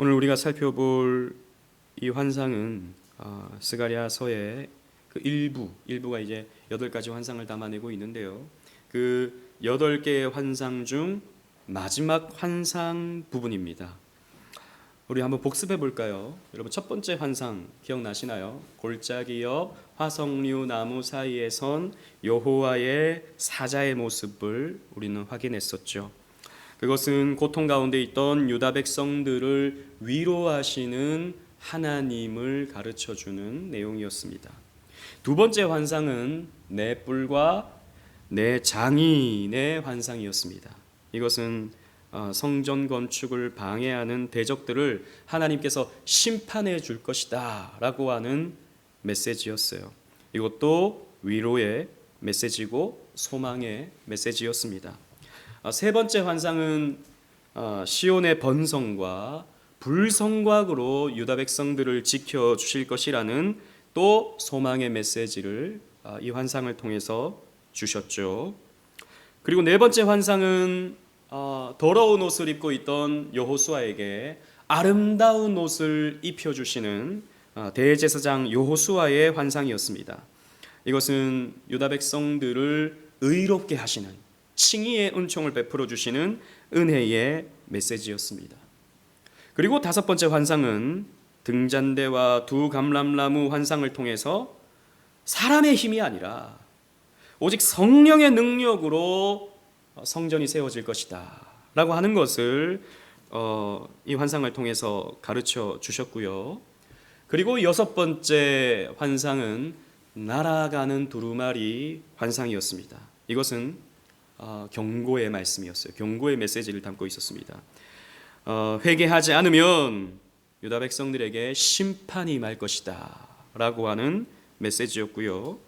오늘 우리가 살펴볼 이 환상은 스가랴서의 그 일부가 이제 8가지 환상을 담아내고 있는데요. 그 8개의 환상 중 마지막 환상 부분입니다. 우리 한번 복습해 볼까요? 여러분, 첫 번째 환상 기억나시나요? 골짜기 옆 화석류 나무 사이에 선 여호와의 사자의 모습을 우리는 확인했었죠. 그것은 고통 가운데 있던 유다 백성들을 위로하시는 하나님을 가르쳐주는 내용이었습니다. 두 번째 환상은 내 뿔과 내 장인의 환상이었습니다. 이것은 성전 건축을 방해하는 대적들을 하나님께서 심판해 줄 것이다 라고 하는 메시지였어요. 이것도 위로의 메시지고 소망의 메시지였습니다. 세 번째 환상은 시온의 번성과 불성곽으로 유다 백성들을 지켜주실 것이라는 또 소망의 메시지를 이 환상을 통해서 주셨죠. 그리고 네 번째 환상은 더러운 옷을 입고 있던 여호수아에게 아름다운 옷을 입혀주시는 대제사장 여호수아의 환상이었습니다. 이것은 유다 백성들을 의롭게 하시는 칭의의 은총을 베풀어 주시는 은혜의 메시지였습니다. 그리고 다섯 번째 환상은 등잔대와 두 감람나무 환상을 통해서 사람의 힘이 아니라 오직 성령의 능력으로 성전이 세워질 것이다 라고 하는 것을 이 환상을 통해서 가르쳐 주셨고요. 그리고 여섯 번째 환상은 날아가는 두루마리 환상이었습니다. 이것은 경고의 말씀이었어요. 경고의 메시지를 담고 있었습니다. 회개하지 않으면 유다 백성들에게 심판이 임할 것이다 라고 하는 메시지였고요.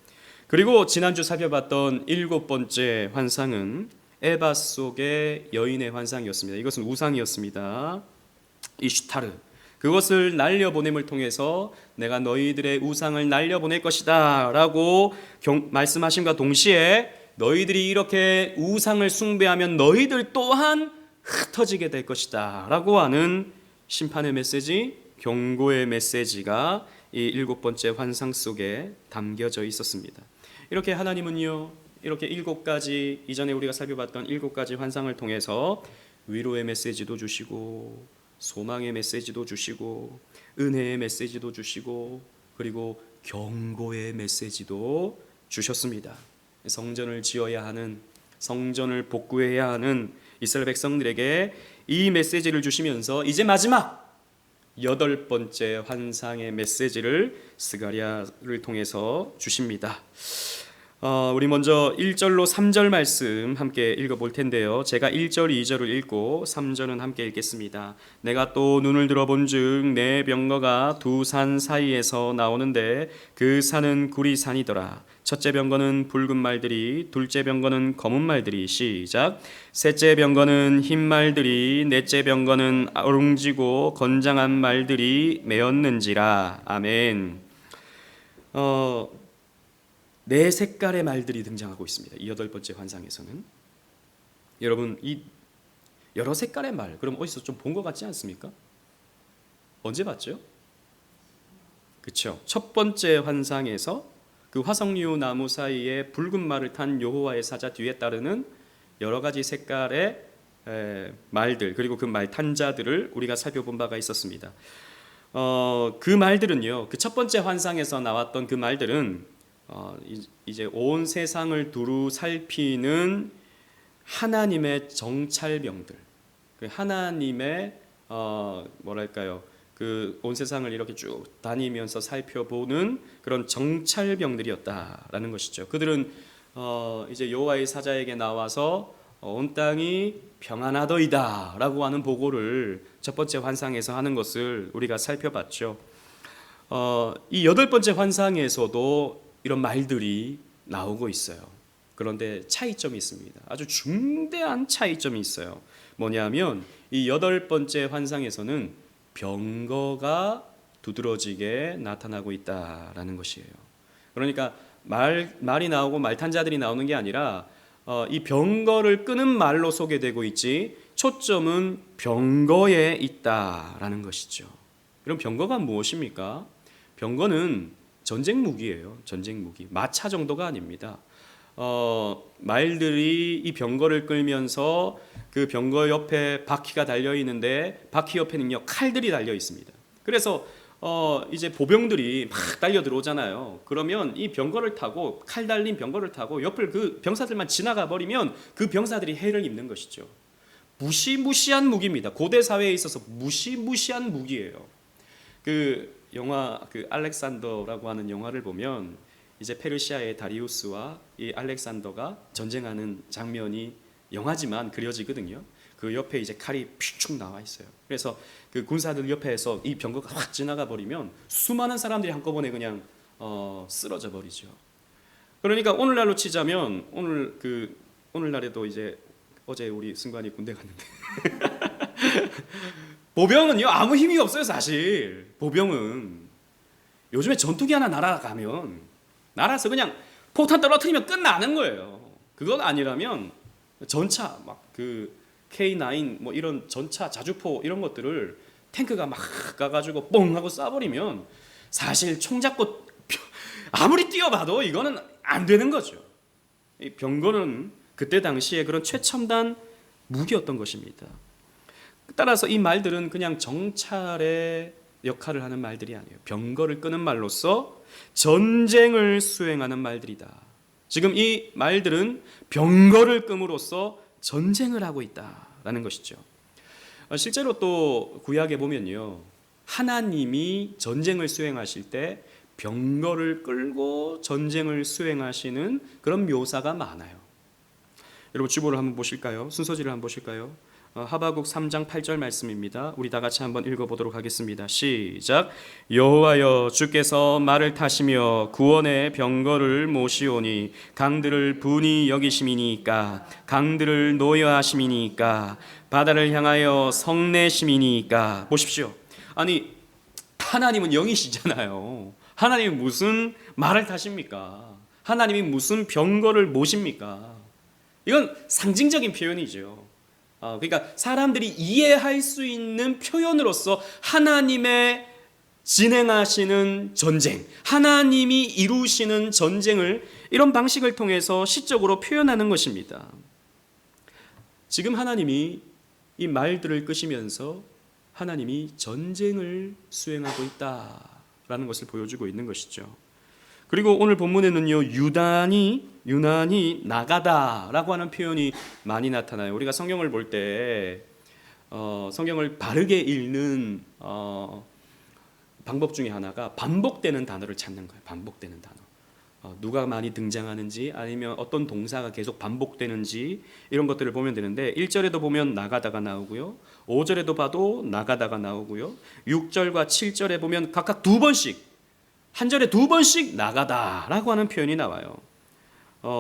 그리고 지난주 살펴봤던 일곱 번째 환상은 에바 속의 여인의 환상이었습니다. 이것은 우상이었습니다. 이슈타르, 그것을 날려보냄을 통해서 내가 너희들의 우상을 날려보낼 것이다 라고 말씀하심과 동시에 너희들이 이렇게 우상을 숭배하면 너희들 또한 흩어지게 될 것이다 라고 하는 심판의 메시지, 경고의 메시지가 이 일곱 번째 환상 속에 담겨져 있었습니다. 이렇게 하나님은요, 이렇게 7가지, 이전에 우리가 살펴봤던 7가지 환상을 통해서 위로의 메시지도 주시고 소망의 메시지도 주시고 은혜의 메시지도 주시고 그리고 경고의 메시지도 주셨습니다. 성전을 지어야 하는, 성전을 복구해야 하는 이스라엘 백성들에게 이 메시지를 주시면서 이제 마지막 8번째 환상의 메시지를 스가랴를 통해서 주십니다. 우리 먼저 1절로 3절 말씀 함께 읽어볼 텐데요. 제가 1절, 2절을 읽고 3절은 함께 읽겠습니다. 내가 또 눈을 들어본즉 내 병거가 두 산 사이에서 나오는데 그 산은 구리산이더라. 첫째 병거는 붉은 말들이, 둘째 병거는 검은 말들이, 시작. 셋째 병거는 흰 말들이, 넷째 병거는 어룽지고 건장한 말들이 메었는지라. 아멘. 네 색깔의 말들이 등장하고 있습니다. 이 8번째 환상에서는. 여러분, 이 여러 색깔의 말, 그럼 어디서 좀 본 것 같지 않습니까? 언제 봤죠? 그렇죠. 첫 번째 환상에서 그 화석류 나무 사이에 붉은 말을 탄 여호와의 사자 뒤에 따르는 여러 가지 색깔의 말들, 그리고 그 말 탄 자들을 우리가 살펴본 바가 있었습니다. 그 말들은요, 그 첫 번째 환상에서 나왔던 그 말들은 이제 온 세상을 두루 살피는 하나님의 정찰병들, 그 하나님의 뭐랄까요, 그 온 세상을 이렇게 쭉 다니면서 살펴보는 그런 정찰병들이었다라는 것이죠. 그들은 이제 여호와의 사자에게 나와서 온 땅이 평안하더이다라고 하는 보고를 첫 번째 환상에서 하는 것을 우리가 살펴봤죠. 이 8번째 환상에서도 이런 말들이 나오고 있어요. 그런데 차이점이 있습니다. 아주 중대한 차이점이 있어요. 뭐냐면 이 8번째 환상에서는 병거가 두드러지게 나타나고 있다라는 것이에요. 그러니까 말이 나오고 말탄자들이 나오는 게 아니라 이 병거를 끄는 말로 소개되고 있지 초점은 병거에 있다라는 것이죠. 그럼 병거가 무엇입니까? 병거는 전쟁 무기예요. 전쟁 무기. 마차 정도가 아닙니다. 말들이 이 병거를 끌면서 그 병거 옆에 바퀴가 달려 있는데 바퀴 옆에는요 칼들이 달려 있습니다. 그래서 이제 보병들이 막 달려 들어오잖아요. 그러면 이 병거를 타고 칼 달린 병거를 타고 옆을 그 병사들만 지나가 버리면 그 병사들이 해를 입는 것이죠. 무시무시한 무기입니다. 고대 사회에 있어서 무시무시한 무기예요. 그 영화 그 알렉산더라고 하는 영화를 보면 이제 페르시아의 다리우스와 이 알렉산더가 전쟁하는 장면이 영화지만 그려지거든요. 그 옆에 이제 칼이 픽축 나와 있어요. 그래서 그 군사들 옆에서 이 병거가 확 지나가 버리면 수많은 사람들이 한꺼번에 그냥 쓰러져 버리죠. 그러니까 오늘날로 치자면 오늘날에도 이제 어제 우리 승관이 군대 갔는데 보병은요 아무 힘이 없어요 사실. 보병은 요즘에 전투기 하나 날아가면 날아서 그냥 폭탄 떨어뜨리면 끝나는 거예요. 그건 아니라면 전차 막 그 K9 뭐 이런 전차 자주포 이런 것들을 탱크가 막 가가지고 뻥 하고 쏴버리면 사실 총 잡고 아무리 뛰어봐도 이거는 안 되는 거죠. 이 병거는 그때 당시에 그런 최첨단 무기였던 것입니다. 따라서 이 말들은 그냥 정찰의 역할을 하는 말들이 아니에요. 병거를 끄는 말로서 전쟁을 수행하는 말들이다. 지금 이 말들은 병거를 끔으로써 전쟁을 하고 있다라는 것이죠. 실제로 또 구약에 보면요, 하나님이 전쟁을 수행하실 때 병거를 끌고 전쟁을 수행하시는 그런 묘사가 많아요. 여러분 주보를 한번 보실까요? 순서지를 한번 보실까요? 하바국 3장 8절 말씀입니다. 우리 다 같이 한번 읽어보도록 하겠습니다. 시작. 여호와여 주께서 말을 타시며 구원의 병거를 모시오니 강들을 분이 여기심이니까 강들을 노여하심이니까 바다를 향하여 성내심이니까. 보십시오. 아니 하나님은 영이시잖아요. 하나님이 무슨 말을 타십니까? 하나님이 무슨 병거를 모십니까? 이건 상징적인 표현이죠. 그러니까 사람들이 이해할 수 있는 표현으로서 하나님의 진행하시는 전쟁, 하나님이 이루시는 전쟁을 이런 방식을 통해서 시적으로 표현하는 것입니다. 지금 하나님이 이 말들을 끄시면서 하나님이 전쟁을 수행하고 있다라는 것을 보여주고 있는 것이죠. 그리고 오늘 본문에는요 유난히 나가다라고 하는 표현이 많이 나타나요. 우리가 성경을 볼 때 성경을 바르게 읽는 방법 중에 하나가 반복되는 단어를 찾는 거예요. 반복되는 단어. 누가 많이 등장하는지 아니면 어떤 동사가 계속 반복되는지 이런 것들을 보면 되는데 1절에도 보면 나가다가 나오고요. 5절에도 봐도 나가다가 나오고요. 6절과 7절에 보면 각각 두 번씩 한 절에 두 번씩 나가다라고 하는 표현이 나와요.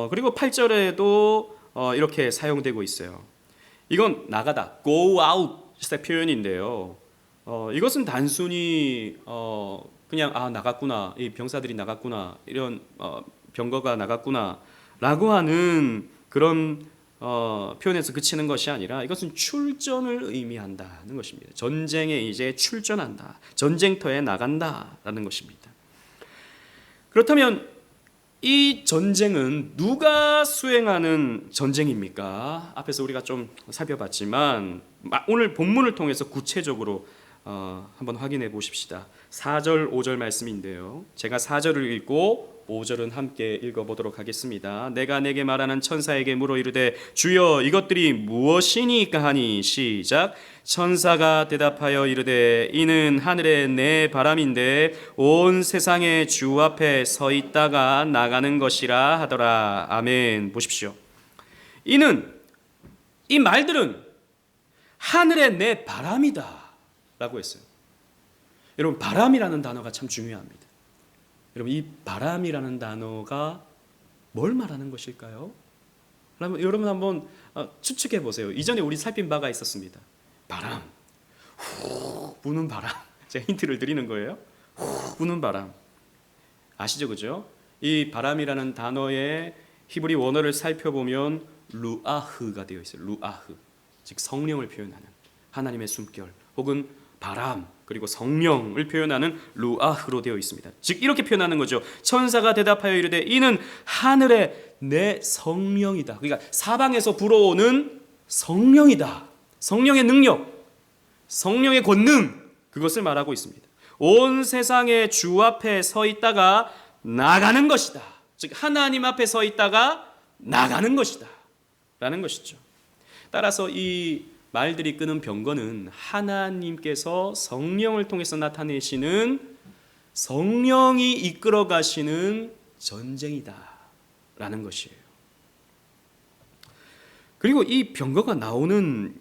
그리고 8절에도 이렇게 사용되고 있어요. 이건 나가다, go out의 표현인데요. 이것은 단순히 그냥 나갔구나, 이 병사들이 나갔구나, 이런 병거가 나갔구나라고 하는 그런 표현에서 그치는 것이 아니라 이것은 출전을 의미한다는 것입니다. 전쟁에 이제 출전한다, 전쟁터에 나간다라는 것입니다. 그렇다면 이 전쟁은 누가 수행하는 전쟁입니까? 앞에서 우리가 좀 살펴봤지만 오늘 본문을 통해서 구체적으로 한번 확인해 보십시다. 4절 5절 말씀인데요. 제가 4절을 읽고 5절은 함께 읽어보도록 하겠습니다. 내가 내게 말하는 천사에게 물어 이르되 주여 이것들이 무엇이니까 하니 시작. 천사가 대답하여 이르되 이는 하늘의 내 바람인데 온 세상의 주 앞에 서 있다가 나가는 것이라 하더라. 아멘. 보십시오. 이 말들은 하늘의 내 바람이다 라고 했어요. 여러분 바람이라는 단어가 참 중요합니다. 여러분 이 바람이라는 단어가 뭘 말하는 것일까요? 여러분 한번 추측해 보세요. 이전에 우리 살핀 바가 있었습니다. 바람, 후 부는 바람. 제가 힌트를 드리는 거예요. 후 부는 바람. 아시죠, 그죠? 이 바람이라는 단어의 히브리 원어를 살펴보면 루아흐가 되어 있어요. 루아흐. 즉 성령을 표현하는 하나님의 숨결 혹은 바람 그리고 성령을 표현하는 루아흐로 되어 있습니다. 즉 이렇게 표현하는 거죠. 천사가 대답하여 이르되 이는 하늘의 내 성령이다. 그러니까 사방에서 불어오는 성령이다. 성령의 능력, 성령의 권능, 그것을 말하고 있습니다. 온 세상의 주 앞에 서 있다가 나가는 것이다. 즉 하나님 앞에 서 있다가 나가는 것이다 라는 것이죠. 따라서 이 말들이 끄는 병거는 하나님께서 성령을 통해서 나타내시는 성령이 이끌어 가시는 전쟁이다 라는 것이에요. 그리고 이 병거가 나오는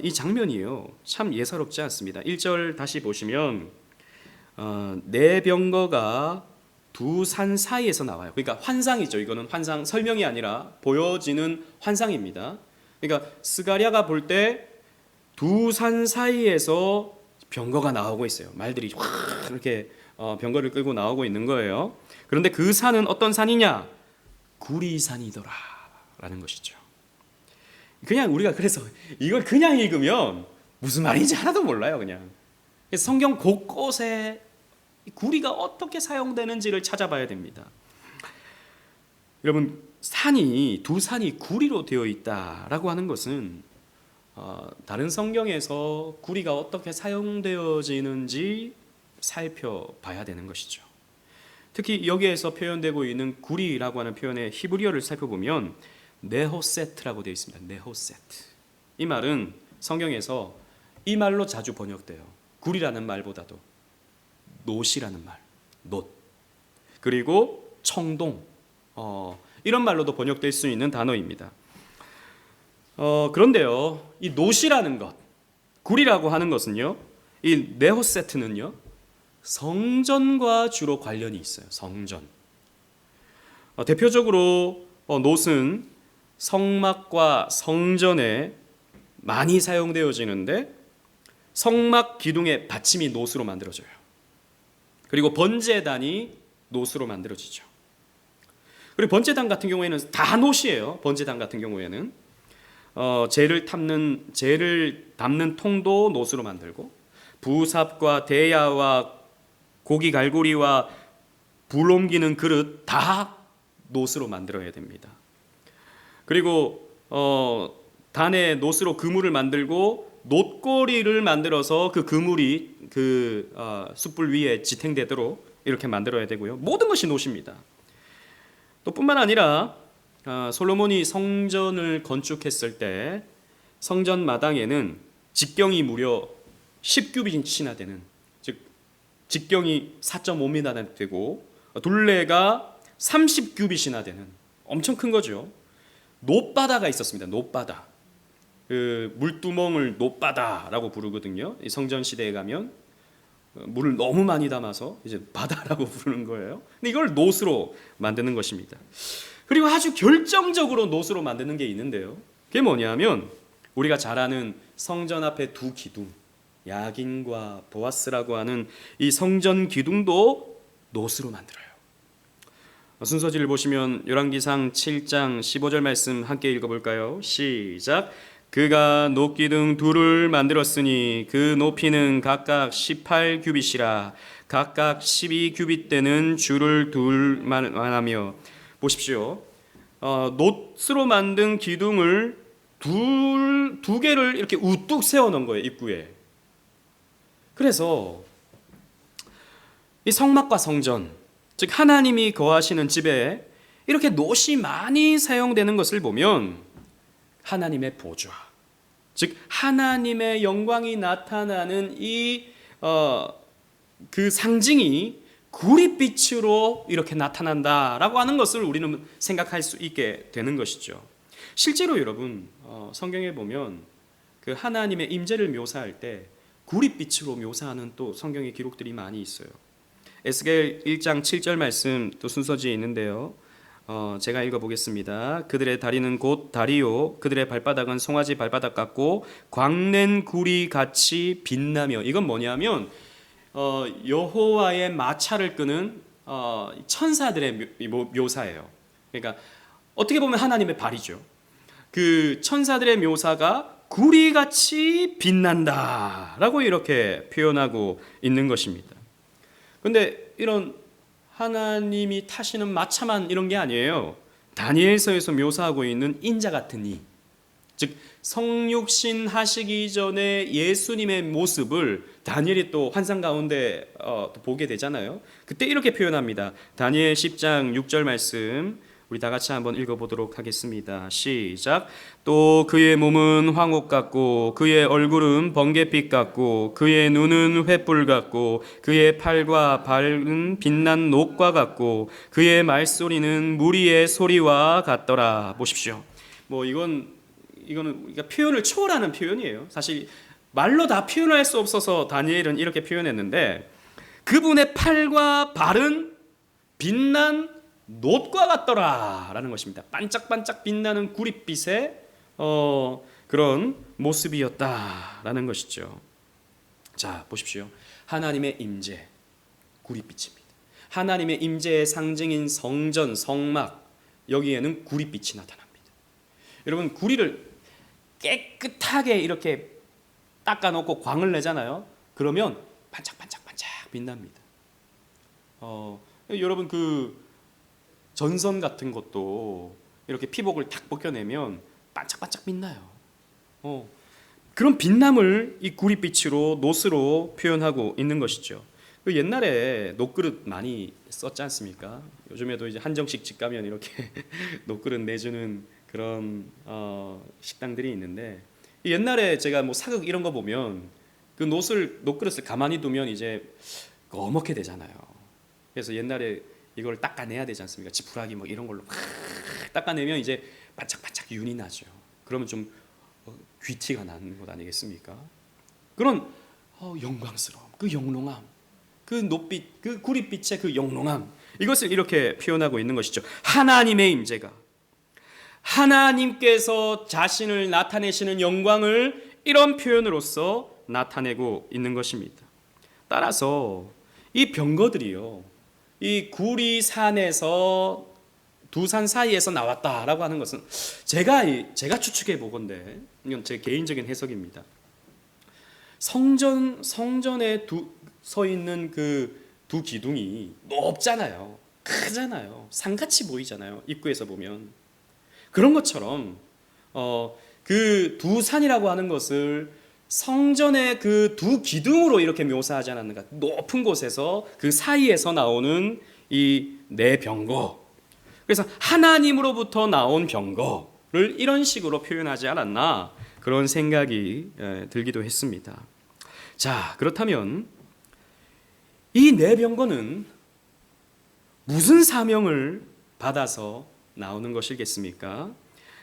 이 장면이요, 참 예사롭지 않습니다. 1절 다시 보시면 네 병거가 두 산 사이에서 나와요. 그러니까 환상이죠. 이거는 환상, 설명이 아니라 보여지는 환상입니다. 그러니까 스가랴가 볼 때 두 산 사이에서 병거가 나오고 있어요. 말들이 확 이렇게 병거를 끌고 나오고 있는 거예요. 그런데 그 산은 어떤 산이냐? 구리산이더라 라는 것이죠. 그냥 우리가 그래서 이걸 그냥 읽으면 무슨 말인지 하나도 몰라요. 그냥 성경 곳곳에 구리가 어떻게 사용되는지를 찾아봐야 됩니다. 여러분, 두 산이 구리로 되어 있다라고 하는 것은 다른 성경에서 구리가 어떻게 사용되어지는지 살펴봐야 되는 것이죠. 특히 여기에서 표현되고 있는 구리라고 하는 표현의 히브리어를 살펴보면 네호세트라고 되어 있습니다. 네호세트. 이 말은 성경에서 이 말로 자주 번역돼요. 구리라는 말보다도 놋이라는 말, 놋. 그리고 청동, 이런 말로도 번역될 수 있는 단어입니다. 그런데요, 이 놋이라는 것, 구리라고 하는 것은요, 이 네호세트는요, 성전과 주로 관련이 있어요. 성전. 대표적으로 놋은 성막과 성전에 많이 사용되어지는데 성막 기둥의 받침이 놋으로 만들어져요. 그리고 번제단이 놋으로 만들어지죠. 그리고 번제단 같은 경우에는 다 놋이에요. 번제단 같은 경우에는 재를 담는 통도 놋으로 만들고 부삽과 대야와 고기 갈고리와 불 옮기는 그릇 다 놋으로 만들어야 됩니다. 그리고 단에 놋으로 그물을 만들고 놋고리를 만들어서 그 그물이 숯불 위에 지탱되도록 이렇게 만들어야 되고요. 모든 것이 놋입니다. 또 뿐만 아니라 솔로몬이 성전을 건축했을 때 성전 마당에는 직경이 무려 10규빗이나 되는, 즉 직경이 4.5m 되고 둘레가 30규빗이나 되는 엄청 큰 거죠. 놋바다가 있었습니다. 놋바다. 그 물두멍을 놋바다라고 부르거든요. 이 성전 시대에 가면 물을 너무 많이 담아서 이제 바다라고 부르는 거예요. 근데 이걸 놋으로 만드는 것입니다. 그리고 아주 결정적으로 놋으로 만드는 게 있는데요. 그게 뭐냐면 우리가 잘 아는 성전 앞에 두 기둥, 야긴과 보아스라고 하는 이 성전 기둥도 놋으로 만들어요. 순서지를 보시면 열왕기상 7장 15절 말씀 함께 읽어볼까요? 시작. 그가 놋기둥 둘을 만들었으니 그 높이는 각각 18규빗이라 각각 12규빗 되는 줄을 둘만 하며. 보십시오. 놋으로 만든 기둥을 두 개를 이렇게 우뚝 세워놓은 거예요. 입구에. 그래서 이 성막과 성전, 즉 하나님이 거하시는 집에 이렇게 놋이 많이 사용되는 것을 보면 하나님의 보좌, 즉 하나님의 영광이 나타나는 그 상징이 구릿빛으로 이렇게 나타난다라고 하는 것을 우리는 생각할 수 있게 되는 것이죠. 실제로 여러분 성경에 보면 그 하나님의 임재를 묘사할 때 구릿빛으로 묘사하는 또 성경의 기록들이 많이 있어요. 에스겔 1장 7절 말씀 또 순서지에 있는데요. 제가 읽어보겠습니다. 그들의 다리는 곧 다리요 그들의 발바닥은 송아지 발바닥 같고 광낸 구리 같이 빛나며. 이건 뭐냐면 여호와의 마차를 끄는 천사들의 묘사예요. 그러니까 어떻게 보면 하나님의 발이죠. 그 천사들의 묘사가 구리같이 빛난다라고 이렇게 표현하고 있는 것입니다. 근데 이런 하나님이 타시는 마차만 이런 게 아니에요. 다니엘서에서 묘사하고 있는 인자 같은 이, 즉 성육신 하시기 전에 예수님의 모습을 다니엘이 또 환상 가운데 또 보게 되잖아요. 그때 이렇게 표현합니다. 다니엘 10장 6절 말씀 우리 다 같이 한번 읽어보도록 하겠습니다. 시작. 또 그의 몸은 황옥 같고 그의 얼굴은 번갯빛 같고 그의 눈은 횃불 같고 그의 팔과 발은 빛난 녹과 같고 그의 말소리는 무리의 소리와 같더라. 보십시오. 뭐 이거는 그러니까 표현을 초월하는 표현이에요. 사실 말로 다 표현할 수 없어서 다니엘은 이렇게 표현했는데 그분의 팔과 발은 빛난 놋과 같더라라는 것입니다. 반짝반짝 빛나는 구릿빛의 그런 모습이었다라는 것이죠. 자, 보십시오. 하나님의 임재, 구릿빛입니다. 하나님의 임재의 상징인 성전, 성막, 여기에는 구릿빛이 나타납니다. 여러분, 구리를 깨끗하게 이렇게 닦아놓고 광을 내잖아요. 그러면 반짝반짝반짝 빛납니다. 여러분 그 전선 같은 것도 이렇게 피복을 탁 벗겨내면 반짝반짝 빛나요. 그런 빛남을 이 구릿빛으로 놋으로 표현하고 있는 것이죠. 옛날에 놋그릇 많이 썼지 않습니까? 요즘에도 이제 한정식 집 가면 이렇게 놋그릇 내주는 그런 식당들이 있는데 옛날에 제가 뭐 사극 이런 거 보면 그 놋그릇을 가만히 두면 이제 거먹게 되잖아요. 그래서 옛날에 이걸 닦아내야 되지 않습니까? 지푸라기 뭐 이런 걸로 막 닦아내면 이제 반짝반짝 윤이 나죠. 그러면 좀 귀티가 나는 것 아니겠습니까? 그런 영광스러움, 그 영롱함, 그 놋빛, 그 구릿빛의 그 영롱함, 이것을 이렇게 표현하고 있는 것이죠. 하나님의 임재가, 하나님께서 자신을 나타내시는 영광을 이런 표현으로서 나타내고 있는 것입니다. 따라서 이 병거들이요, 이 구리산에서 두 산 사이에서 나왔다라고 하는 것은 제가 추측해 보건데, 이건 제 개인적인 해석입니다. 성전에 서 있는 그 두 기둥이 높잖아요. 크잖아요. 산같이 보이잖아요. 입구에서 보면. 그런 것처럼 그 두 산이라고 하는 것을 성전의 그 두 기둥으로 이렇게 묘사하지 않았는가. 높은 곳에서 그 사이에서 나오는 이 네 병거. 그래서 하나님으로부터 나온 병거를 이런 식으로 표현하지 않았나, 그런 생각이 들기도 했습니다. 자, 그렇다면 이 네 병거는 무슨 사명을 받아서 나오는 것이겠습니까?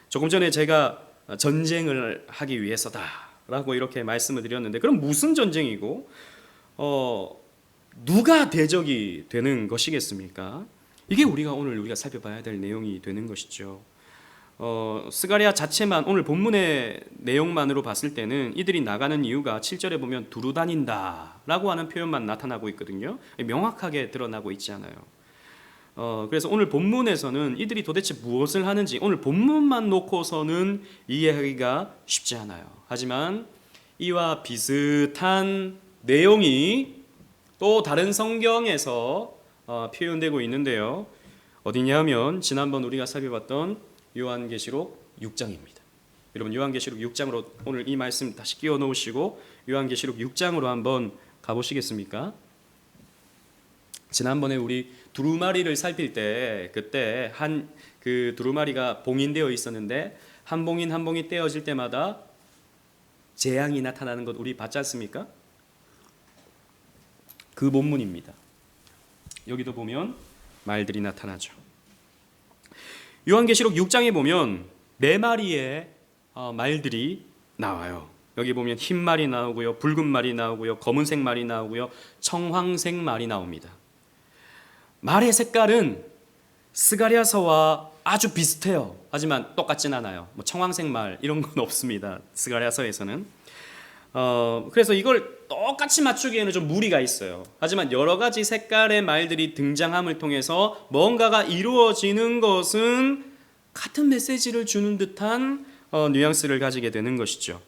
조금 전에 제가 전쟁을 하기 위해서다라고 이렇게 말씀을 드렸는데, 그럼 무슨 전쟁이고 누가 대적이 되는 것이겠습니까? 이게 우리가 살펴봐야 될 내용이 되는 것이죠. 스가랴 자체만, 오늘 본문의 내용만으로 봤을 때는 이들이 나가는 이유가 7절에 보면 두루 다닌다라고 하는 표현만 나타나고 있거든요. 명확하게 드러나고 있지 않아요. 그래서 오늘 본문에서는 이들이 도대체 무엇을 하는지 오늘 본문만 놓고서는 이해하기가 쉽지 않아요. 하지만 이와 비슷한 내용이 또 다른 성경에서 표현되고 있는데요. 어디냐면 지난번 우리가 살펴봤던 요한계시록 6장입니다. 여러분, 요한계시록 6장으로 오늘 이 말씀 다시 끼워 놓으시고 요한계시록 6장으로 한번 가보시겠습니까? 지난번에 우리 두루마리를 살필 때, 그때 한 그 두루마리가 봉인되어 있었는데 한 봉인 한 봉인 떼어질 때마다 재앙이 나타나는 것 우리 봤지 않습니까? 그 본문입니다. 여기도 보면 말들이 나타나죠. 요한계시록 6장에 보면 네 마리의 말들이 나와요. 여기 보면 흰 말이 나오고요, 붉은 말이 나오고요, 검은색 말이 나오고요, 청황색 말이 나옵니다. 말의 색깔은 스가랴서와 아주 비슷해요. 하지만 똑같진 않아요. 뭐 청황색 말 이런 건 없습니다. 스가랴서에서는. 그래서 이걸 똑같이 맞추기에는 좀 무리가 있어요. 하지만 여러 가지 색깔의 말들이 등장함을 통해서 뭔가가 이루어지는 것은 같은 메시지를 주는 듯한 뉘앙스를 가지게 되는 것이죠.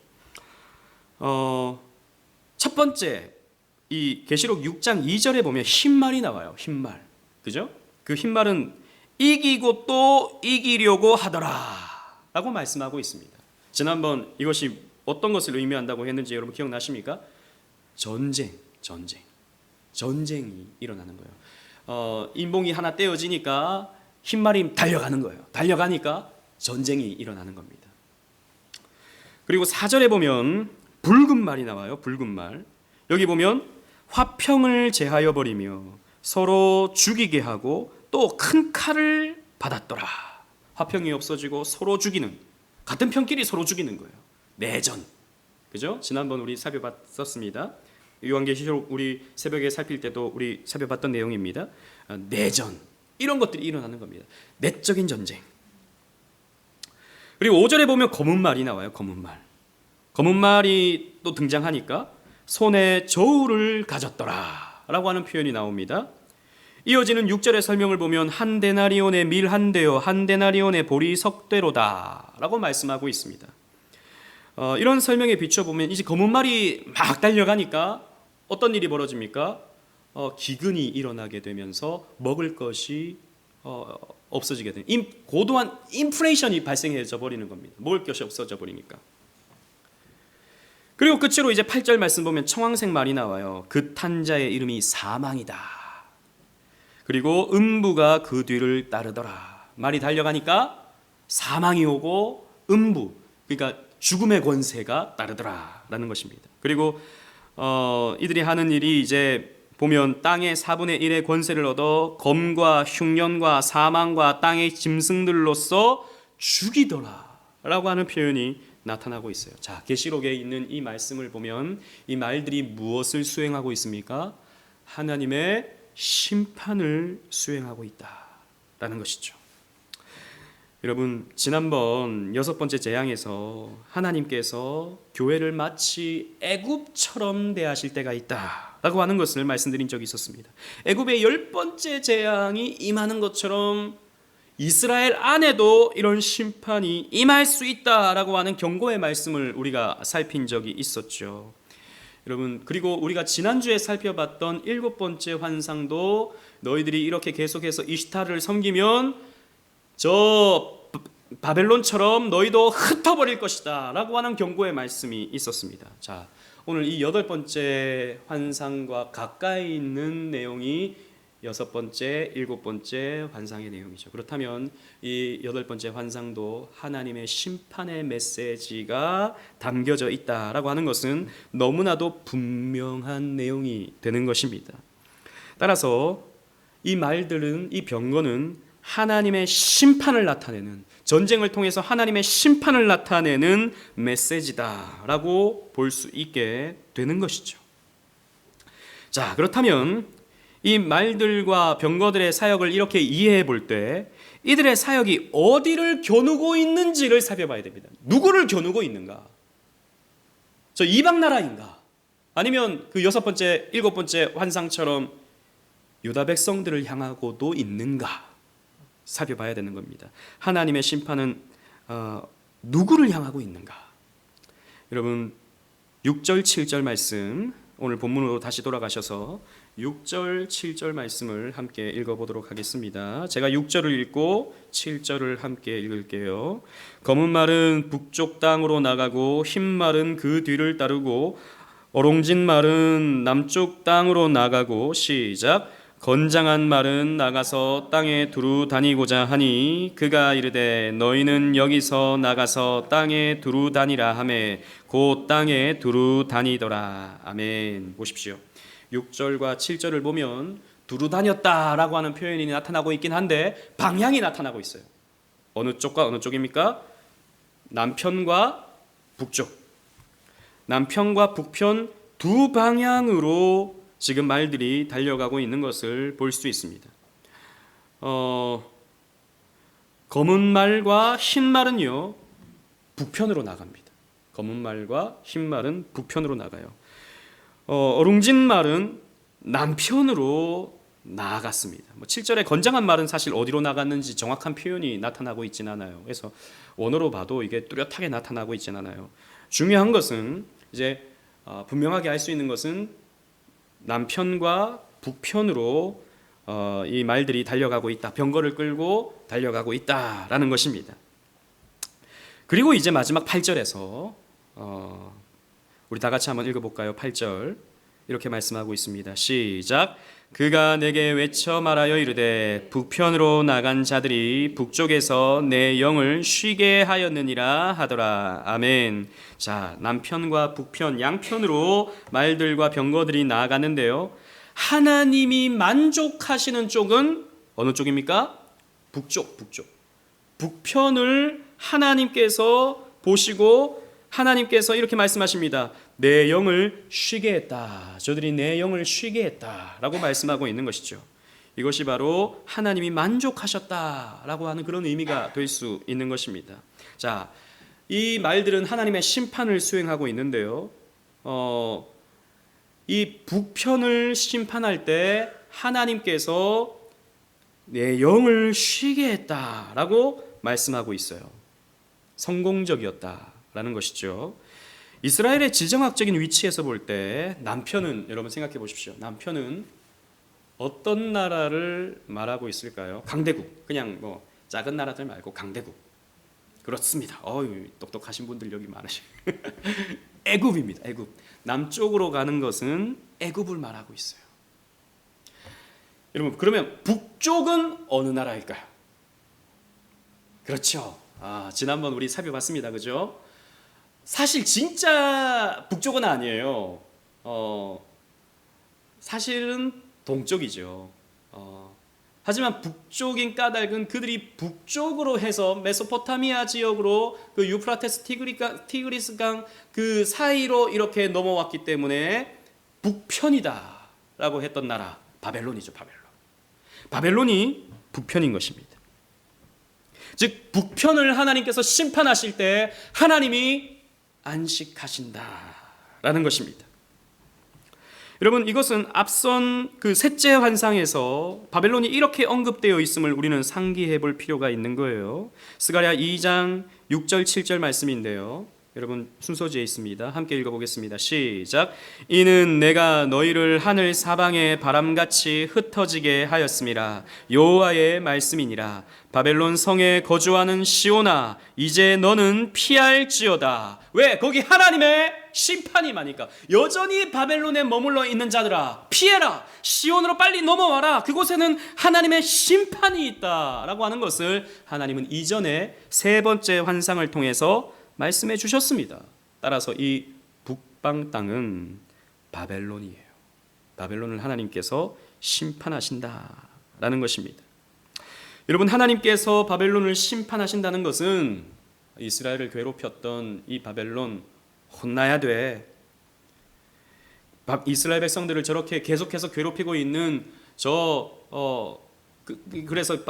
첫 번째 이 계시록 6장 2절에 보면 흰말이 나와요. 흰말. 그죠? 그 흰말은 이기고 또 이기려고 하더라라고 말씀하고 있습니다. 지난번 이것이 어떤 것을 의미한다고 했는지 여러분 기억나십니까? 전쟁이 일어나는 거예요. 인봉이 하나 떼어지니까 흰말이 달려가는 거예요. 달려가니까 전쟁이 일어나는 겁니다. 그리고 4절에 보면 붉은 말이 나와요. 붉은 말. 여기 보면 화평을 제하여 버리며 서로 죽이게 하고 또 큰 칼을 받았더라. 화평이 없어지고 서로 죽이는, 같은 편끼리 서로 죽이는 거예요. 내전. 그죠? 지난번 우리 살펴봤었습니다. 요한계시록 우리 새벽에 살필 때도 우리 살펴봤던 내용입니다. 내전. 이런 것들이 일어나는 겁니다. 내적인 전쟁. 그리고 5절에 보면 검은 말이 나와요. 검은 말. 검은 말이 또 등장하니까 손에 저울을 가졌더라 라고 하는 표현이 나옵니다. 이어지는 6절의 설명을 보면 한 데나리온의 밀 한 대요 한 데나리온의 보리 석대로다 라고 말씀하고 있습니다. 이런 설명에 비춰보면 이제 검은 말이 막 달려가니까 어떤 일이 벌어집니까? 기근이 일어나게 되면서 먹을 것이 없어지게 되는 고도한 인플레이션이 발생해져 버리는 겁니다. 먹을 것이 없어져 버리니까. 그리고 끝으로 이제 8절 말씀 보면 청황색 말이 나와요. 그 탄 자의 이름이 사망이다. 그리고 음부가 그 뒤를 따르더라. 말이 달려가니까 사망이 오고 음부, 그러니까 죽음의 권세가 따르더라라는 것입니다. 그리고 이들이 하는 일이 이제 보면 땅의 4분의 1의 권세를 얻어 검과 흉년과 사망과 땅의 짐승들로서 죽이더라라고 하는 표현이 나타나고 있어요. 자, 계시록에 있는 이 말씀을 보면 이 말들이 무엇을 수행하고 있습니까? 하나님의 심판을 수행하고 있다라는 것이죠. 여러분, 지난번 6번째 재앙에서 하나님께서 교회를 마치 애굽처럼 대하실 때가 있다라고 하는 것을 말씀드린 적이 있었습니다. 애굽의 10번째 재앙이 임하는 것처럼 이스라엘 안에도 이런 심판이 임할 수 있다라고 하는 경고의 말씀을 우리가 살핀 적이 있었죠. 여러분, 그리고 우리가 지난주에 살펴봤던 7번째 환상도 너희들이 이렇게 계속해서 이슈타르를 섬기면 저 바벨론처럼 너희도 흩어버릴 것이다 라고 하는 경고의 말씀이 있었습니다. 자, 오늘 이 8번째 환상과 가까이 있는 내용이 6번째, 7번째 환상의 내용이죠. 그렇다면 이 8번째 환상도 하나님의 심판의 메시지가 담겨져 있다라고 하는 것은 너무나도 분명한 내용이 되는 것입니다. 따라서 이 말들은, 이 병거는 하나님의 심판을 나타내는, 전쟁을 통해서 하나님의 심판을 나타내는 메시지다라고 볼 수 있게 되는 것이죠. 자, 그렇다면 이 말들과 병거들의 사역을 이렇게 이해해 볼 때 이들의 사역이 어디를 겨누고 있는지를 살펴봐야 됩니다. 누구를 겨누고 있는가? 저 이방 나라인가? 아니면 그 6번째, 7번째 환상처럼 유다 백성들을 향하고도 있는가? 살펴봐야 되는 겁니다. 하나님의 심판은 누구를 향하고 있는가? 여러분, 6절, 7절 말씀, 오늘 본문으로 다시 돌아가셔서 6절, 7절 말씀을 함께 읽어보도록 하겠습니다. 제가 6절을 읽고 7절을 함께 읽을게요. 검은 말은 북쪽 땅으로 나가고 흰 말은 그 뒤를 따르고 어롱진 말은 남쪽 땅으로 나가고 시작. 건장한 말은 나가서 땅에 두루 다니고자 하니 그가 이르되 너희는 여기서 나가서 땅에 두루 다니라 하매 곧 땅에 두루 다니더라. 아멘. 보십시오. 6절과 7절을 보면 두루 다녔다라고 하는 표현이 나타나고 있긴 한데 방향이 나타나고 있어요. 어느 쪽과 어느 쪽입니까? 남편과 북쪽. 남편과 북편 두 방향으로 지금 말들이 달려가고 있는 것을 볼 수 있습니다. 검은 말과 흰 말은요, 북편으로 나갑니다. 검은 말과 흰 말은 북편으로 나가요. 어룽진 말은 남편으로 나아갔습니다. 7절에 건장한 말은 사실 어디로 나갔는지 정확한 표현이 나타나고 있진 않아요. 그래서 원어로 봐도 이게 뚜렷하게 나타나고 있진 않아요. 중요한 것은 이제 분명하게 알 수 있는 것은 남편과 북편으로 이 말들이 달려가고 있다. 병거를 끌고 달려가고 있다라는 것입니다. 그리고 이제 마지막 8절에서 우리 다 같이 한번 읽어볼까요? 8절 이렇게 말씀하고 있습니다. 시작. 그가 내게 외쳐 말하여 이르되 북편으로 나간 자들이 북쪽에서 내 영을 쉬게 하였느니라 하더라. 아멘. 자, 남편과 북편 양편으로 말들과 병거들이 나아가는데요. 하나님이 만족하시는 쪽은 어느 쪽입니까? 북쪽. 북편을 하나님께서 보시고 하나님께서 이렇게 말씀하십니다. 내 영을 쉬게 했다. 저들이 내 영을 쉬게 했다라고 말씀하고 있는 것이죠. 이것이 바로 하나님이 만족하셨다라고 하는 그런 의미가 될 수 있는 것입니다. 자, 이 말들은 하나님의 심판을 수행하고 있는데요. 이 북편을 심판할 때 하나님께서 내 영을 쉬게 했다라고 말씀하고 있어요. 성공적이었다라는 것이죠. 이스라엘의 지정학적인 위치에서 볼 때 남편은 여러분 생각해 보십시오. 남편은 어떤 나라를 말하고 있을까요? 강대국. 그냥 뭐 작은 나라들 말고 강대국. 그렇습니다. 똑똑하신 분들 여기 많으시. 애굽입니다. 애굽. 남쪽으로 가는 것은 애굽을 말하고 있어요. 여러분 그러면 북쪽은 어느 나라일까요? 그렇죠. 지난번 우리 살펴봤습니다. 그죠? 사실 진짜 북쪽은 아니에요. 사실은 동쪽이죠. 하지만 북쪽인 까닭은 그들이 북쪽으로 해서 메소포타미아 지역으로 그 유프라테스 티그리스강 그 사이로 이렇게 넘어왔기 때문에 북편이다라고 했던 나라 바벨론이죠. 바벨론이 북편인 것입니다. 즉 북편을 하나님께서 심판하실 때 하나님이 안식하신다라는 것입니다. 여러분 이것은 앞선 그 셋째 환상에서 바벨론이 이렇게 언급되어 있음을 우리는 상기해 볼 필요가 있는 거예요. 스가랴 2장 6절 7절 말씀인데요. 여러분 순서지에 있습니다. 함께 읽어보겠습니다. 시작. 이는 내가 너희를 하늘 사방에 바람같이 흩어지게 하였음이라. 여호와의 말씀이니라. 바벨론 성에 거주하는 시온아 이제 너는 피할지어다. 왜? 거기 하나님의 심판이 많으니까. 여전히 바벨론에 머물러 있는 자들아 피해라. 시온으로 빨리 넘어와라. 그곳에는 하나님의 심판이 있다라고 하는 것을 하나님은 이전에 세 번째 환상을 통해서 말씀해 주셨습니다. 따라서 이 북방 땅은 바벨론이에요. 바벨론을 하나님께서 심판하신다라는 것입니다. 여러분 하나님께서 바벨론을 심판하신다는 것은 이스라엘을 괴롭혔던 이 바벨론 혼나야 돼. 이스라엘 백성들을 저렇게 계속해서 괴롭히고 있는 그래서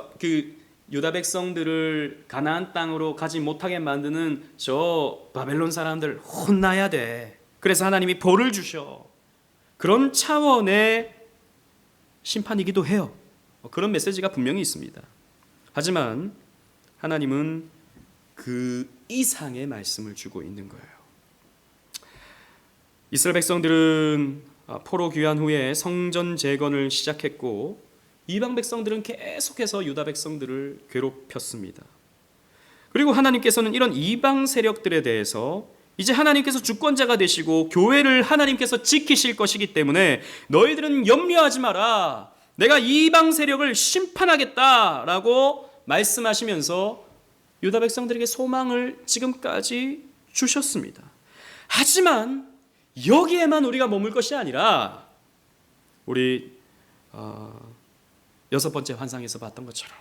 유다 백성들을 가나안 땅으로 가지 못하게 만드는 저 바벨론 사람들 혼나야 돼. 그래서 하나님이 벌을 주셔. 그런 차원의 심판이기도 해요. 그런 메시지가 분명히 있습니다. 하지만 하나님은 그 이상의 말씀을 주고 있는 거예요. 이스라엘 백성들은 포로 귀환 후에 성전 재건을 시작했고 이방 백성들은 계속해서 유다 백성들을 괴롭혔습니다. 그리고 하나님께서는 이런 이방 세력들에 대해서 이제 하나님께서 주권자가 되시고 교회를 하나님께서 지키실 것이기 때문에 너희들은 염려하지 마라. 내가 이방 세력을 심판하겠다라고 말씀하시면서 유다 백성들에게 소망을 지금까지 주셨습니다. 하지만 여기에만 우리가 머물 것이 아니라 우리 여섯 번째 환상에서 봤던 것처럼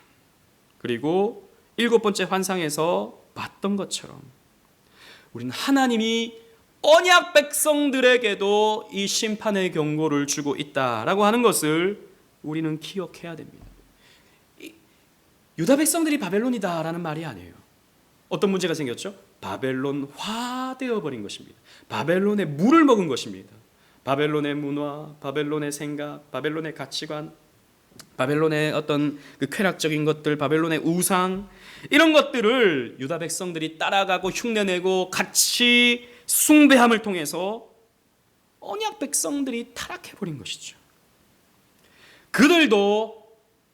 그리고 일곱 번째 환상에서 봤던 것처럼 우리는 하나님이 언약 백성들에게도 이 심판의 경고를 주고 있다라고 하는 것을 우리는 기억해야 됩니다. 유다 백성들이 바벨론이다라는 말이 아니에요. 어떤 문제가 생겼죠? 바벨론화 되어버린 것입니다. 바벨론의 물을 먹은 것입니다. 바벨론의 문화, 바벨론의 생각, 바벨론의 가치관, 바벨론의 어떤 그 쾌락적인 것들, 바벨론의 우상 이런 것들을 유다 백성들이 따라가고 흉내내고 같이 숭배함을 통해서 언약 백성들이 타락해버린 것이죠. 그들도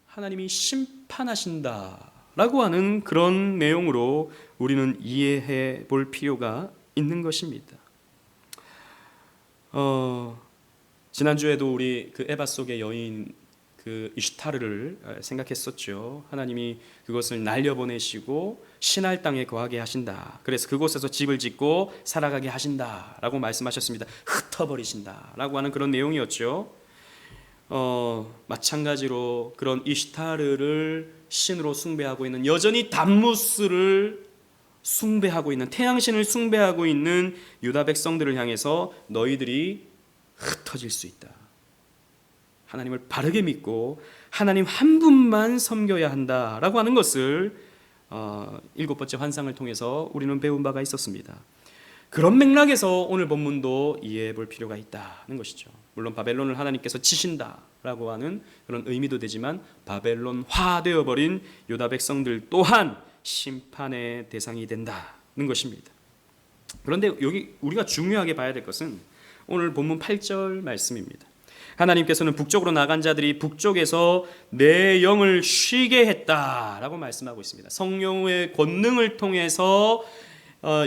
하나님이 심판하신다라고 하는 그런 내용으로 우리는 이해해 볼 필요가 있는 것입니다. 지난주에도 우리 그 에바 속의 여인 그 이슈타르를 생각했었죠. 하나님이 그것을 날려보내시고 신할 땅에 거하게 하신다. 그래서 그곳에서 집을 짓고 살아가게 하신다라고 말씀하셨습니다. 흩어버리신다라고 하는 그런 내용이었죠. 마찬가지로 그런 이슈타르를 신으로 숭배하고 있는, 여전히 담무스를 숭배하고 있는, 태양신을 숭배하고 있는 유다 백성들을 향해서 너희들이 흩어질 수 있다. 하나님을 바르게 믿고 하나님 한 분만 섬겨야 한다라고 하는 것을 일곱 번째 환상을 통해서 우리는 배운 바가 있었습니다. 그런 맥락에서 오늘 본문도 이해해 볼 필요가 있다는 것이죠. 물론 바벨론을 하나님께서 치신다라고 하는 그런 의미도 되지만 바벨론화 되어버린 유다 백성들 또한 심판의 대상이 된다는 것입니다. 그런데 여기 우리가 중요하게 봐야 될 것은 오늘 본문 8절 말씀입니다. 하나님께서는 북쪽으로 나간 자들이 북쪽에서 내 영을 쉬게 했다라고 말씀하고 있습니다. 성령의 권능을 통해서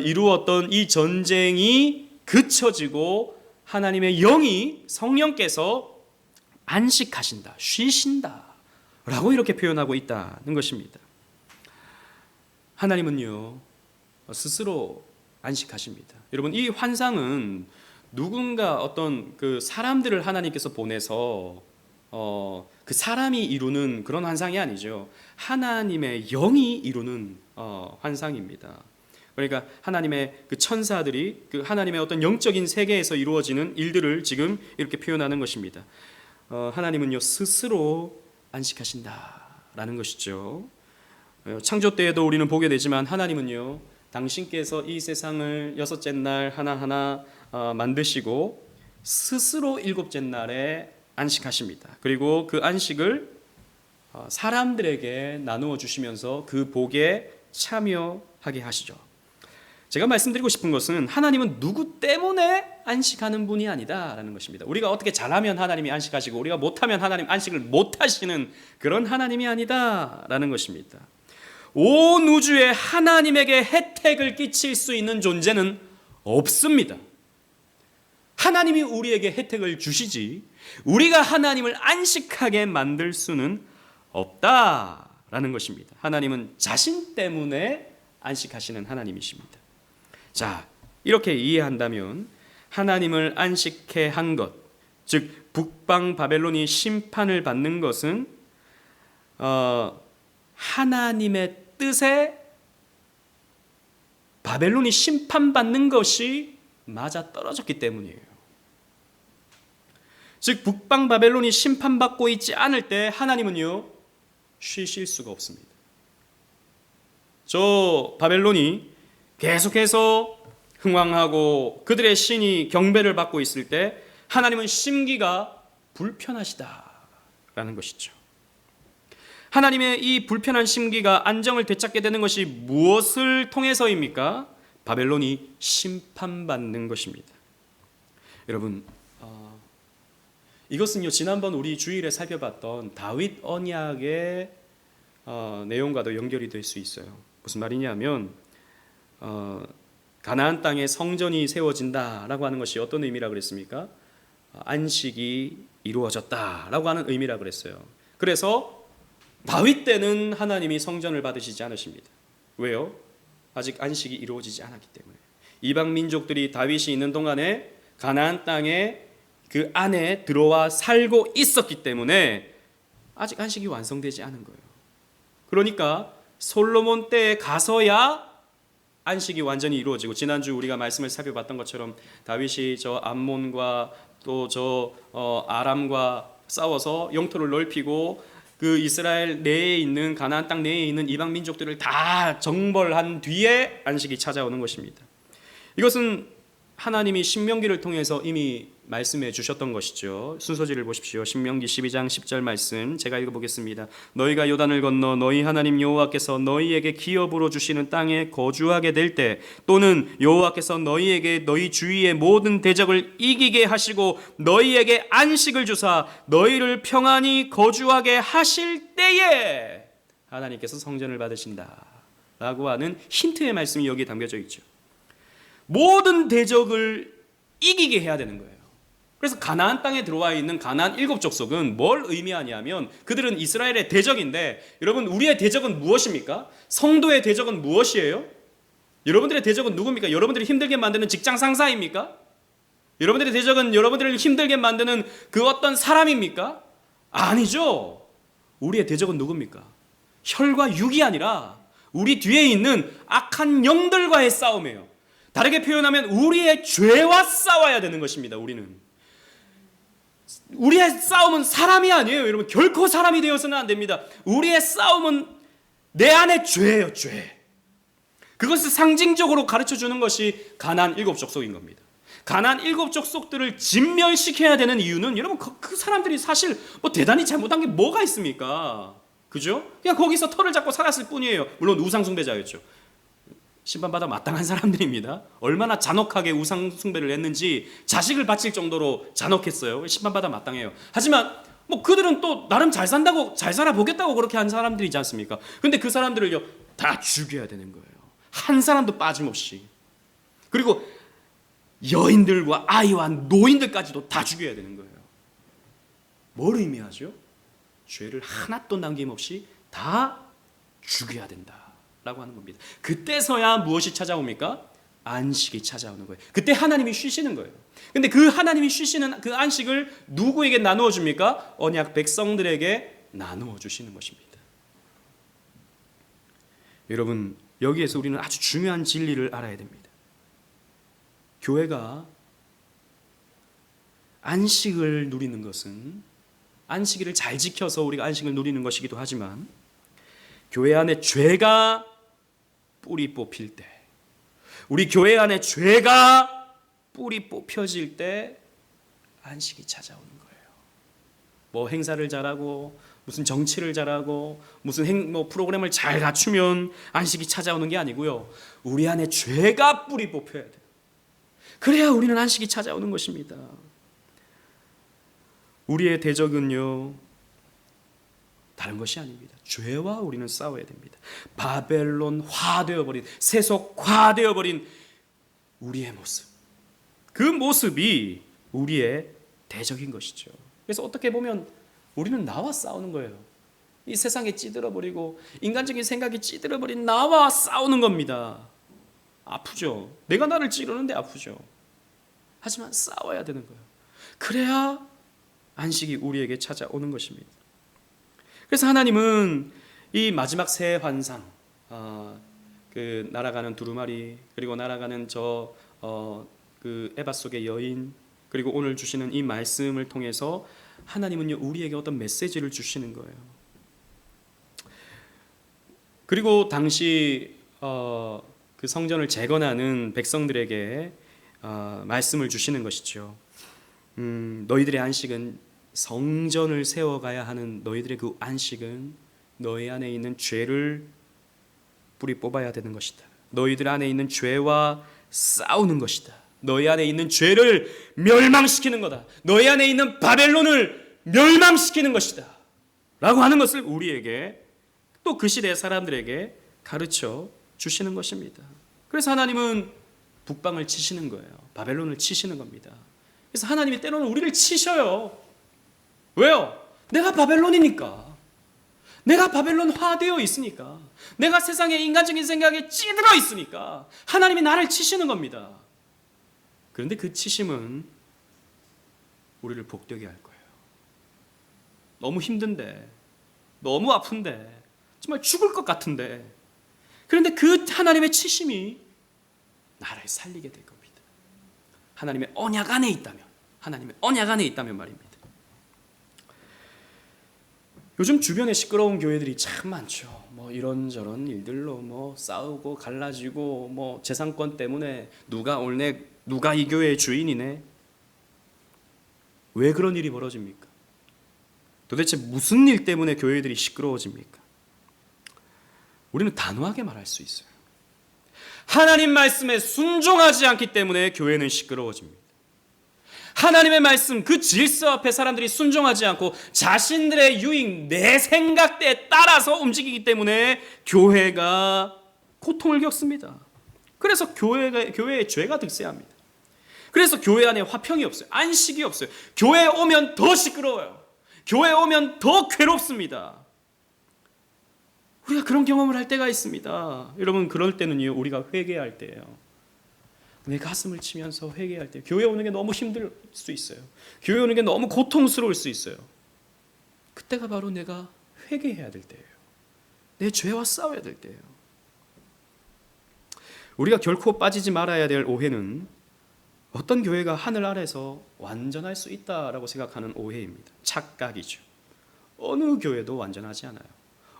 이루었던 이 전쟁이 그쳐지고 하나님의 영이, 성령께서 안식하신다, 쉬신다라고 이렇게 표현하고 있다는 것입니다. 하나님은요 스스로 안식하십니다. 여러분, 이 환상은 누군가 어떤 그 사람들을 하나님께서 보내서 그 사람이 이루는 그런 환상이 아니죠. 하나님의 영이 이루는 환상입니다. 그러니까 하나님의 그 천사들이 그 하나님의 어떤 영적인 세계에서 이루어지는 일들을 지금 이렇게 표현하는 것입니다. 하나님은요 스스로 안식하신다라는 것이죠. 창조 때에도 우리는 보게 되지만 하나님은요 당신께서 이 세상을 여섯째 날 하나하나 만드시고 스스로 일곱째 날에 안식하십니다. 그리고 그 안식을 사람들에게 나누어 주시면서 그 복에 참여하게 하시죠. 제가 말씀드리고 싶은 것은 하나님은 누구 때문에 안식하는 분이 아니다라는 것입니다. 우리가 어떻게 잘하면 하나님이 안식하시고 우리가 못하면 하나님 안식을 못하시는 그런 하나님이 아니다라는 것입니다. 온 우주에 하나님에게 혜택을 끼칠 수 있는 존재는 없습니다. 하나님이 우리에게 혜택을 주시지 우리가 하나님을 안식하게 만들 수는 없다라는 것입니다. 하나님은 자신 때문에 안식하시는 하나님이십니다. 자, 이렇게 이해한다면 하나님을 안식해 한 것, 즉 북방 바벨론이 심판을 받는 것은 하나님의 뜻에 바벨론이 심판받는 것이 맞아 떨어졌기 때문이에요. 즉 북방 바벨론이 심판받고 있지 않을 때 하나님은요 쉬실 수가 없습니다. 저 바벨론이 계속해서 흥왕하고 그들의 신이 경배를 받고 있을 때 하나님은 심기가 불편하시다라는 것이죠. 하나님의 이 불편한 심기가 안정을 되찾게 되는 것이 무엇을 통해서입니까? 바벨론이 심판받는 것입니다. 여러분, 이것은요 지난번 우리 주일에 살펴봤던 다윗 언약의 내용과도 연결이 될 수 있어요. 무슨 말이냐면 가나안 땅에 성전이 세워진다라고 하는 것이 어떤 의미라 그랬습니까? 안식이 이루어졌다라고 하는 의미라 그랬어요. 그래서 다윗 때는 하나님이 성전을 받으시지 않으십니다. 왜요? 아직 안식이 이루어지지 않았기 때문에. 이방 민족들이 다윗이 있는 동안에 가나안 땅에 그 안에 들어와 살고 있었기 때문에 아직 안식이 완성되지 않은 거예요. 그러니까 솔로몬 때에 가서야 안식이 완전히 이루어지고, 지난주 우리가 말씀을 살펴봤던 것처럼 다윗이 저 암몬과 또 저 아람과 싸워서 영토를 넓히고 그 이스라엘 내에 있는 가나안 땅 내에 있는 이방 민족들을 다 정벌한 뒤에 안식이 찾아오는 것입니다. 이것은 하나님이 신명기를 통해서 이미 말씀해 주셨던 것이죠. 순서지를 보십시오. 신명기 12장 10절 말씀 제가 읽어보겠습니다. 너희가 요단을 건너 너희 하나님 여호와께서 너희에게 기업으로 주시는 땅에 거주하게 될 때, 또는 여호와께서 너희에게 너희 주위의 모든 대적을 이기게 하시고 너희에게 안식을 주사 너희를 평안히 거주하게 하실 때에 하나님께서 성전을 받으신다 라고 하는 힌트의 말씀이 여기에 담겨져 있죠. 모든 대적을 이기게 해야 되는 거예요. 그래서 가나안 땅에 들어와 있는 가나안 7족속은 뭘 의미하냐면 그들은 이스라엘의 대적인데, 여러분 우리의 대적은 무엇입니까? 성도의 대적은 무엇이에요? 여러분들의 대적은 누굽니까? 여러분들이 힘들게 만드는 직장 상사입니까? 여러분들의 대적은 여러분들을 힘들게 만드는 그 어떤 사람입니까? 아니죠. 우리의 대적은 누굽니까? 혈과 육이 아니라 우리 뒤에 있는 악한 영들과의 싸움이에요. 다르게 표현하면 우리의 죄와 싸워야 되는 것입니다. 우리의 싸움은 사람이 아니에요. 여러분 결코 사람이 되어서는 안 됩니다. 우리의 싸움은 내 안의 죄예요. 죄. 그것을 상징적으로 가르쳐주는 것이 가나안 7족속인 겁니다. 가나안 7족속들을 진멸시켜야 되는 이유는, 여러분 그 사람들이 사실 뭐 대단히 잘못한 게 뭐가 있습니까? 그죠? 그냥 거기서 털을 잡고 살았을 뿐이에요. 물론 우상숭배자였죠. 심판받아 마땅한 사람들입니다. 얼마나 잔혹하게 우상숭배를 했는지 자식을 바칠 정도로 잔혹했어요. 심판받아 마땅해요. 하지만 뭐 그들은 또 나름 잘 산다고, 잘 살아보겠다고 그렇게 한 사람들이지 않습니까? 근데 그 사람들을요 다 죽여야 되는 거예요. 한 사람도 빠짐없이. 그리고 여인들과 아이와 노인들까지도 다 죽여야 되는 거예요. 뭘 의미하죠? 죄를 하나도 남김없이 다 죽여야 된다라고 하는 겁니다. 그때서야 무엇이 찾아옵니까? 안식이 찾아오는 거예요. 그때 하나님이 쉬시는 거예요. 근데 그 하나님이 쉬시는 그 안식을 누구에게 나누어 줍니까? 언약 백성들에게 나누어 주시는 것입니다. 여러분, 여기에서 우리는 아주 중요한 진리를 알아야 됩니다. 교회가 안식을 누리는 것은, 안식일을 잘 지켜서 우리가 안식을 누리는 것이기도 하지만, 교회 안에 죄가 뿌리 뽑힐 때, 우리 교회 안에 죄가 뿌리 뽑혀질 때 안식이 찾아오는 거예요. 뭐 행사를 잘하고 무슨 정치를 잘하고 무슨 프로그램을 잘 갖추면 안식이 찾아오는 게 아니고요. 우리 안에 죄가 뿌리 뽑혀야 돼요. 그래야 우리는 안식이 찾아오는 것입니다. 우리의 대적은요, 다른 것이 아닙니다. 죄와 우리는 싸워야 됩니다. 바벨론화되어버린, 세속화되어버린 우리의 모습, 그 모습이 우리의 대적인 것이죠. 그래서 어떻게 보면 우리는 나와 싸우는 거예요. 이 세상에 찌들어버리고 인간적인 생각이 찌들어버린 나와 싸우는 겁니다. 아프죠. 내가 나를 찌르는데 아프죠. 하지만 싸워야 되는 거예요. 그래야 안식이 우리에게 찾아오는 것입니다. 그래서 하나님은 이 마지막 새 환상, 그 날아가는 두루마리, 그리고 날아가는 그 에바 속의 여인, 그리고 오늘 주시는 이 말씀을 통해서 하나님은요 우리에게 어떤 메시지를 주시는 거예요. 그리고 당시 그 성전을 재건하는 백성들에게 말씀을 주시는 것이죠. 너희들의 안식은, 성전을 세워가야 하는 너희들의 그 안식은 너희 안에 있는 죄를 뿌리 뽑아야 되는 것이다. 너희들 안에 있는 죄와 싸우는 것이다. 너희 안에 있는 죄를 멸망시키는 거다. 너희 안에 있는 바벨론을 멸망시키는 것이다 라고 하는 것을 우리에게, 또 그 시대의 사람들에게 가르쳐 주시는 것입니다. 그래서 하나님은 북방을 치시는 거예요. 바벨론을 치시는 겁니다. 그래서 하나님이 때로는 우리를 치셔요. 왜요? 내가 바벨론이니까. 내가 바벨론화되어 있으니까. 내가 세상의 인간적인 생각에 찌들어 있으니까 하나님이 나를 치시는 겁니다. 그런데 그 치심은 우리를 복되게 할 거예요. 너무 힘든데, 너무 아픈데, 정말 죽을 것 같은데, 그런데 그 하나님의 치심이 나를 살리게 될 겁니다. 하나님의 언약 안에 있다면, 하나님의 언약 안에 있다면 말입니다. 요즘 주변에 시끄러운 교회들이 참 많죠. 이런저런 일들로 뭐 싸우고 갈라지고 뭐 재산권 때문에 누가 옳네, 누가 이 교회의 주인이네. 왜 그런 일이 벌어집니까? 도대체 무슨 일 때문에 교회들이 시끄러워집니까? 우리는 단호하게 말할 수 있어요. 하나님 말씀에 순종하지 않기 때문에 교회는 시끄러워집니다. 하나님의 말씀, 그 질서 앞에 사람들이 순종하지 않고 자신들의 유익, 내 생각대에 따라서 움직이기 때문에 교회가 고통을 겪습니다. 그래서 교회의 죄가 득세합니다. 그래서 교회 안에 화평이 없어요. 안식이 없어요. 교회에 오면 더 시끄러워요. 교회에 오면 더 괴롭습니다. 우리가 그런 경험을 할 때가 있습니다. 여러분, 그럴 때는요, 우리가 회개할 때예요. 내 가슴을 치면서 회개할 때, 교회 오는 게 너무 힘들 수 있어요. 교회 오는 게 너무 고통스러울 수 있어요. 그때가 바로 내가 회개해야 될 때예요. 내 죄와 싸워야 될 때예요. 우리가 결코 빠지지 말아야 될 오해는 어떤 교회가 하늘 아래서 완전할 수 있다라고 생각하는 오해입니다. 착각이죠. 어느 교회도 완전하지 않아요.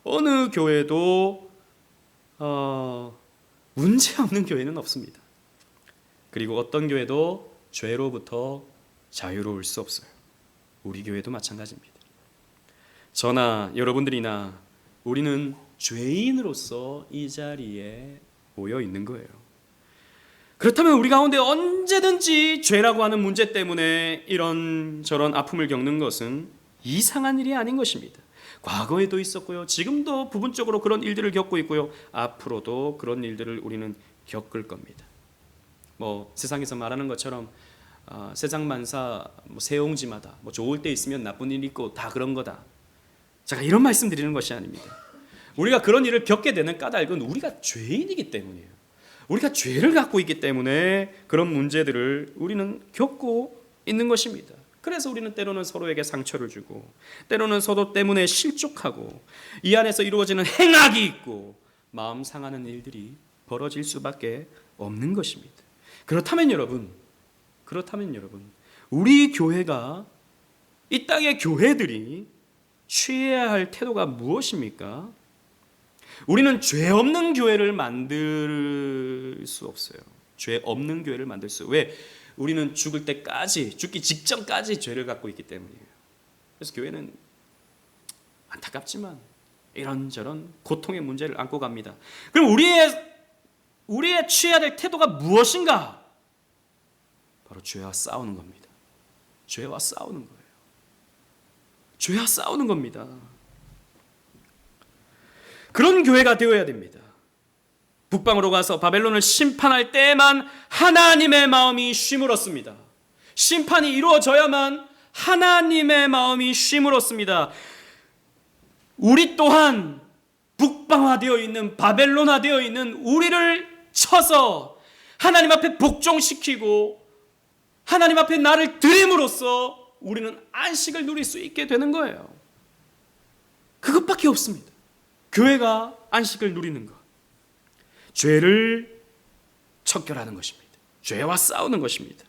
어느 교회도 문제 없는 교회는 없습니다. 그리고 어떤 교회도 죄로부터 자유로울 수 없어요. 우리 교회도 마찬가지입니다. 저나 여러분들이나 우리는 죄인으로서 이 자리에 모여 있는 거예요. 그렇다면 우리 가운데 언제든지 죄라고 하는 문제 때문에 이런저런 아픔을 겪는 것은 이상한 일이 아닌 것입니다. 과거에도 있었고요. 지금도 부분적으로 그런 일들을 겪고 있고요. 앞으로도 그런 일들을 우리는 겪을 겁니다. 뭐 세상에서 말하는 것처럼 세상만사 세옹지마다 좋을 때 있으면 나쁜 일 있고 다 그런 거다. 제가 이런 말씀 드리는 것이 아닙니다. 우리가 그런 일을 겪게 되는 까닭은 우리가 죄인이기 때문이에요. 우리가 죄를 갖고 있기 때문에 그런 문제들을 우리는 겪고 있는 것입니다. 그래서 우리는 때로는 서로에게 상처를 주고, 때로는 서로 때문에 실족하고, 이 안에서 이루어지는 행악이 있고 마음 상하는 일들이 벌어질 수밖에 없는 것입니다. 그렇다면 여러분, 우리 교회가, 이 땅의 교회들이 취해야 할 태도가 무엇입니까? 우리는 죄 없는 교회를 만들 수 없어요. 죄 없는 교회를 만들 수. 왜? 우리는 죽을 때까지, 죽기 직전까지 죄를 갖고 있기 때문이에요. 그래서 교회는 안타깝지만 이런저런 고통의 문제를 안고 갑니다. 그럼 우리의 취해야 될 태도가 무엇인가? 바로 죄와 싸우는 겁니다. 죄와 싸우는 거예요. 죄와 싸우는 겁니다. 그런 교회가 되어야 됩니다. 북방으로 가서 바벨론을 심판할 때에만 하나님의 마음이 쉬물었습니다. 심판이 이루어져야만 하나님의 마음이 쉬물었습니다. 우리 또한 북방화되어 있는, 바벨론화되어 있는 우리를 쳐서 하나님 앞에 복종시키고 하나님 앞에 나를 드림으로써 우리는 안식을 누릴 수 있게 되는 거예요. 그것밖에 없습니다. 교회가 안식을 누리는 것, 죄를 척결하는 것입니다. 죄와 싸우는 것입니다.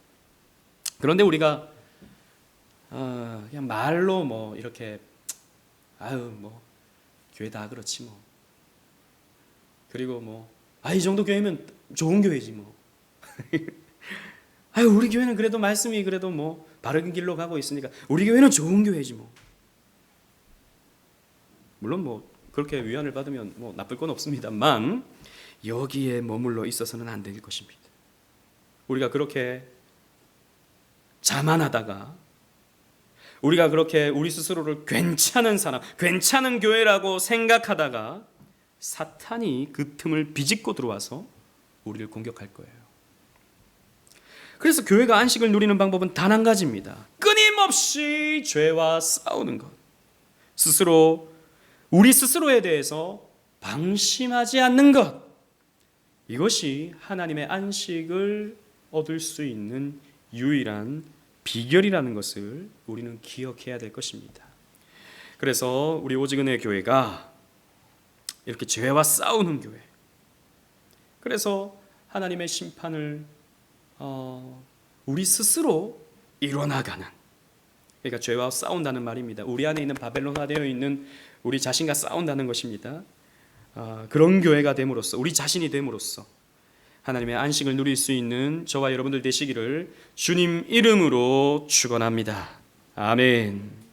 그런데 우리가 그냥 말로 이렇게 교회 다 그렇지 그리고 이 정도 교회면 좋은 교회지 우리 교회는 그래도 말씀이 그래도 바른 길로 가고 있으니까 우리 교회는 좋은 교회지 물론 그렇게 위안을 받으면 나쁠 건 없습니다만 여기에 머물러 있어서는 안 될 것입니다. 우리가 그렇게 자만하다가, 우리가 그렇게 우리 스스로를 괜찮은 사람, 괜찮은 교회라고 생각하다가 사탄이 그 틈을 비집고 들어와서 우리를 공격할 거예요. 그래서 교회가 안식을 누리는 방법은 단 한 가지입니다. 끊임없이 죄와 싸우는 것. 우리 스스로에 대해서 방심하지 않는 것. 이것이 하나님의 안식을 얻을 수 있는 유일한 비결이라는 것을 우리는 기억해야 될 것입니다. 그래서 우리 오직은혜 교회가 이렇게 죄와 싸우는 교회, 그래서 하나님의 심판을 우리 스스로 이뤄나가는, 그러니까 죄와 싸운다는 말입니다. 우리 안에 있는 바벨론화되어 있는 우리 자신과 싸운다는 것입니다. 그런 교회가 됨으로써, 우리 자신이 됨으로써 하나님의 안식을 누릴 수 있는 저와 여러분들 되시기를 주님 이름으로 축원합니다. 아멘.